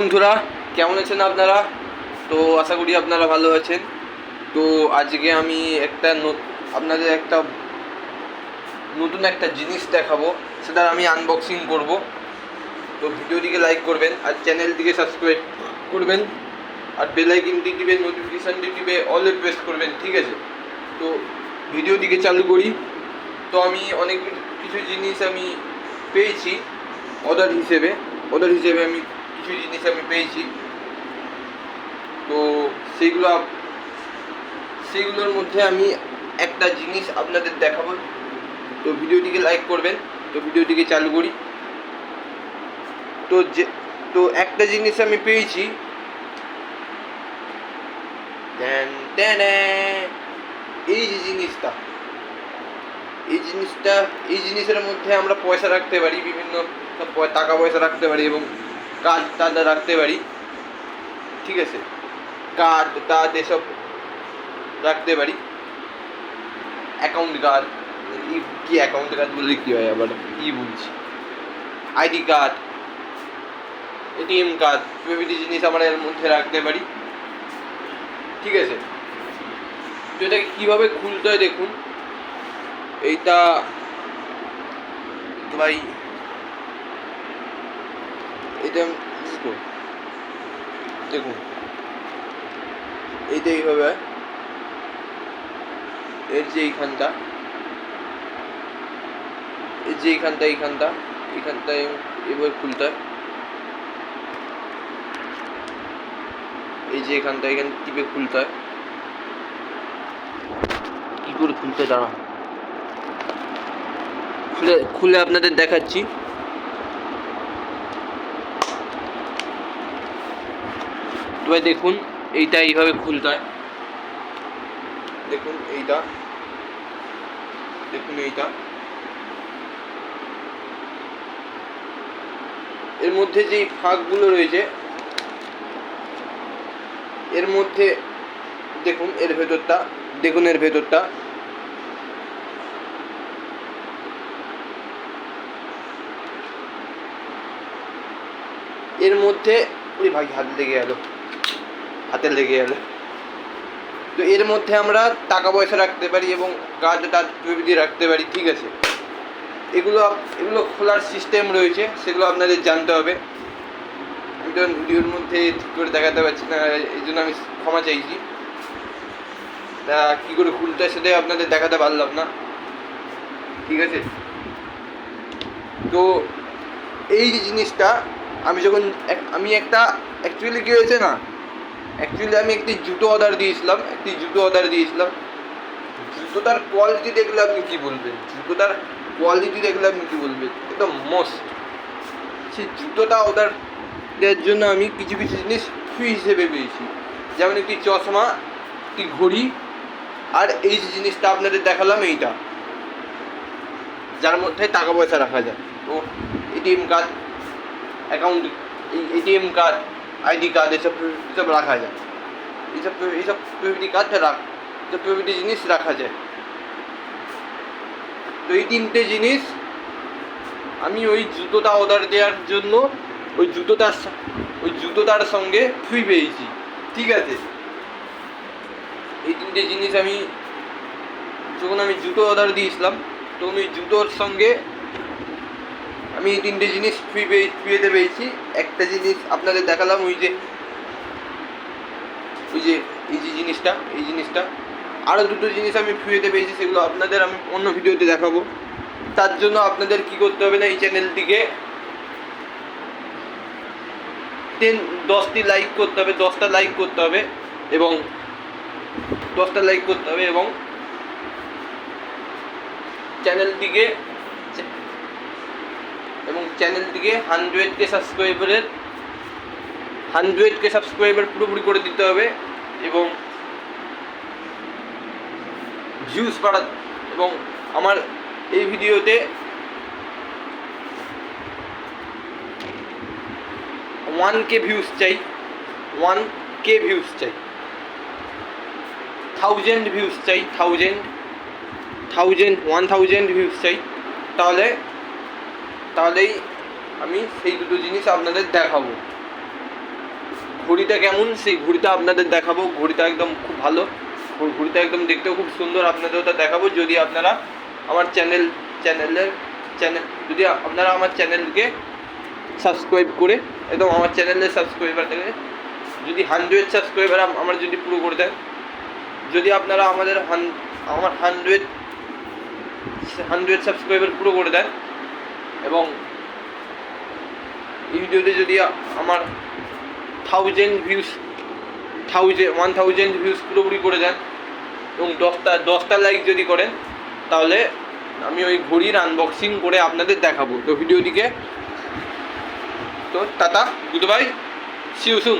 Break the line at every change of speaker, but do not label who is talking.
বন্ধুরা, কেমন আছেন আপনারা? তো আশা করি আপনারা ভালো আছেন। তো আজকে আমি আপনাদের একটা নতুন একটা জিনিস দেখাবো, সেটার আমি আনবক্সিং করব। তো ভিডিওটিকে লাইক করবেন আর চ্যানেলটিকে সাবস্ক্রাইব করবেন আর বেল আইকনটি টিপে নোটিফিকেশানটি টিপে অলে প্রেস করবেন, ঠিক আছে? তো ভিডিওটিকে চালু করি। তো আমি অনেক কিছু জিনিস আমি পেয়েছি অর্ডার হিসেবে আমি কিছু জিনিস আমি পেয়েছি। তো সেইগুলোর মধ্যে আমি একটা জিনিস আপনাদের দেখাবো। তো ভিডিওটিকে লাইক করবেন। তো ভিডিওটিকে চালু করি। তো একটা জিনিস আমি পেয়েছি, এই যে এই জিনিসের মধ্যে আমরা পয়সা রাখতে পারি, বিভিন্ন টাকা পয়সা রাখতে পারি এবং কার্ড রাখতে পারি, ঠিক আছে? কার্ড এসব রাখতে পারি। অ্যাকাউন্ট কার্ড, কি অ্যাকাউন্ট কার্ড বললে কী হয়, আবার কী বলছি, আইডি কার্ড, এটিএম কার্ড, প্রভৃতি জিনিস আমরা এর মধ্যে রাখতে পারি, ঠিক আছে? তো এটাকে কীভাবে খুলতে হয় দেখুন। এইটা ভাই, এটা দেখুন, এইটা এইভাবে হয়। এর যে এইখানটায় এভাবে খুলতে হয়। এই যে এখানে টিপে খুলতে হয়। কি করে খুলতে হয় দাঁড়া, খুলে আপনাদের দেখাচ্ছি। তো ভাই দেখুন, এইটা এইভাবে খুলতে হয়। দেখুন এইটা এর মধ্যে যেই ফাঁকগুলো রয়েছে, এর মধ্যে দেখুন এর ভেতরটা, এর মধ্যে ওই ভাই হাতে লেগে গেল। তো এর মধ্যে আমরা টাকা পয়সা রাখতে পারি এবং কার্ড প্রভৃতি রাখতে পারি, ঠিক আছে? এগুলো খোলার সিস্টেম রয়েছে, সেগুলো আপনাদের জানতে হবে। আমি তো ভিডিওর মধ্যে ঠিক করে দেখাতে পারছি না, এই জন্য আমি ক্ষমা চাইছি। তা কী করে খুলতে হয় সেটাই আপনাদের দেখাতে পারলাম না, ঠিক আছে? তো এই যে জিনিসটা আমি অ্যাকচুয়ালি কী হয়েছে না, আমি একটি জুতো অর্ডার দিয়েছিলাম। জুতোটার কোয়ালিটি দেখলে আপনি কী বলবেন? একদম মস্ত। সেই জুতোটা অর্ডার দেওয়ার জন্য আমি কিছু জিনিস ফ্রি হিসেবে পেয়েছি, যেমন একটি চশমা, একটি ঘড়ি, আর এই যে জিনিসটা আপনাদের দেখালাম, এইটা যার মধ্যে টাকা পয়সা রাখা যায়। তো ATM card, ATM card, ID card, এসব রাখা যায়। এইসব প্রভৃতি জিনিস রাখা যায়। তো এই তিনটে জিনিস আমি ওই জুতোটা অর্ডার দেওয়ার জন্য ওই জুতোটার সঙ্গে ফ্রি পেয়েছি, ঠিক আছে? এই তিনটে জিনিস যখন আমি জুতো অর্ডার দিয়েছিলাম, তখন ওই জুতোর সঙ্গে আমি এই তিনটে জিনিস ফ্রিতে পেয়েছি। একটা জিনিস আপনাদের দেখালাম, এই জিনিসটা। আরও দুটো জিনিস আমি ফ্রিতে পেয়েছি, সেগুলো আপনাদের আমি অন্য ভিডিওতে দেখাবো। তার জন্য আপনাদের কি করতে হবে না, এই চ্যানেলটিকে 10টা লাইক করতে হবে এবং চ্যানেলটিকে 100K সাবস্ক্রাইবার পুরোপুরি করে দিতে হবে এবং ভিউজ বাড়াতে, এবং আমার এই ভিডিওতে 1K ভিউজ চাই, 1000 ভিউজ চাই, 1000 ভিউজ চাই। তাহলেই আমি সেই দুটো জিনিস আপনাদের দেখাবো। ঘড়িটা কেমন সেই ঘড়িটা আপনাদের দেখাবো। ঘড়িটা একদম খুব ভালো, ঘড়িটা একদম দেখতেও খুব সুন্দর, আপনাদের ওটা দেখাবো। যদি আপনারা আমার যদি আপনারা আমার চ্যানেলকে সাবস্ক্রাইব করে একদম আমার চ্যানেলের সাবস্ক্রাইবার থেকে যদি 100 সাবস্ক্রাইবার আমার যদি পুরো করে দেন, যদি আপনারা আমার 100 সাবস্ক্রাইবার পুরো করে দেন এবং এই ভিডিওতে যদি আমার 1000 ভিউজ পুরোপুরি করে দেন এবং 10টা লাইক যদি করেন, তাহলে আমি ওই ঘড়ির আনবক্সিং করে আপনাদের দেখাবো। তো ভিডিওটিকে তো tata, good bye, see you soon.